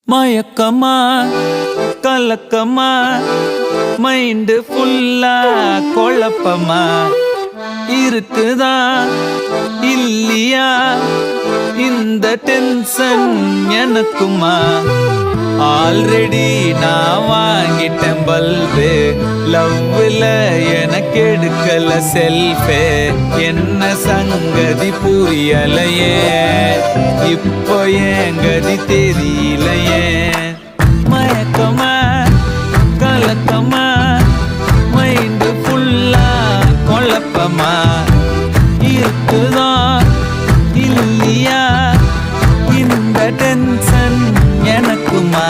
மயக்கமா கலக்கமா மைண்டு ஃபுல்லா குழப்பமா இருக்குதா இல்லையா இந்த டென்ஷன் எனக்குமா? ஆல்ரெடி நான் வாங்கிட்டேன் பல்பு, லவ்ல எனக்கு எடுக்கல செல்ஃபே. என்ன சங்கதி புரியலையே, இப்போ ஏன் கதி தெரியலையே. மயக்கமா கலக்கமா மைண்டு ஃபுல்லா குழப்பமா இருக்குதா இல்லையா இந்த டென்ஷன் எனக்குமா?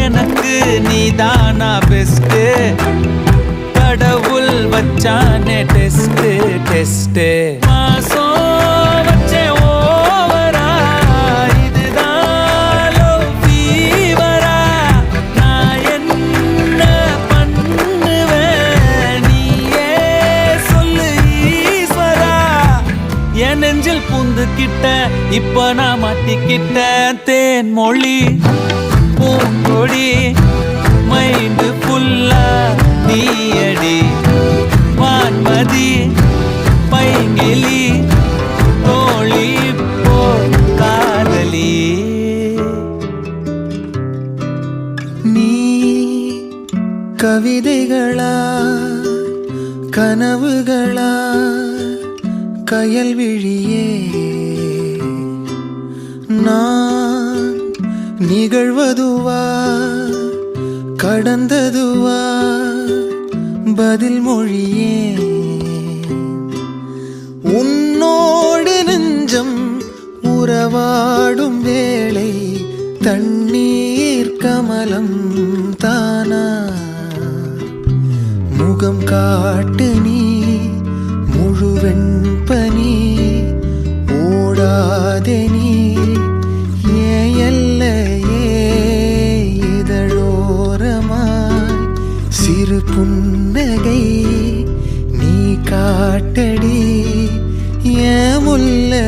எனக்கு நீதானா பெஸ்ட், கடவுள் வச்சானே டெஸ்ட் டெஸ்ட். மாசம் வச்சே ஓவரா, இதுதான் லவ் ஃபீவரா. நான் என்ன பண்ணுவேன் நீயே சொல்லு ஈஸ்வரா. என் நெஞ்சில் பூந்துக்கிட்ட இப்ப நான் மாட்டிக்கிட்ட தேன் மொழி பூங்கொடி மைண்டு ஃபுல்லா நீயடி. வான்மதி பைங்கிலி தோழி போ காதலி. நீ கவிதைகளா கனவுகளா கயல்விழியே, நான் நிகழ்வதுவா கடந்ததுவா பதில் மொழியே. உன்னோடு நெஞ்சம் உறவாடும் வேளை தண்ணீர் கமலம் தானா? முகம் காட்டு நீ முழுவெண் பனி ஓடாதே நீ சிறு புன்னகை நீ காட்டடி ஏ முல்லை.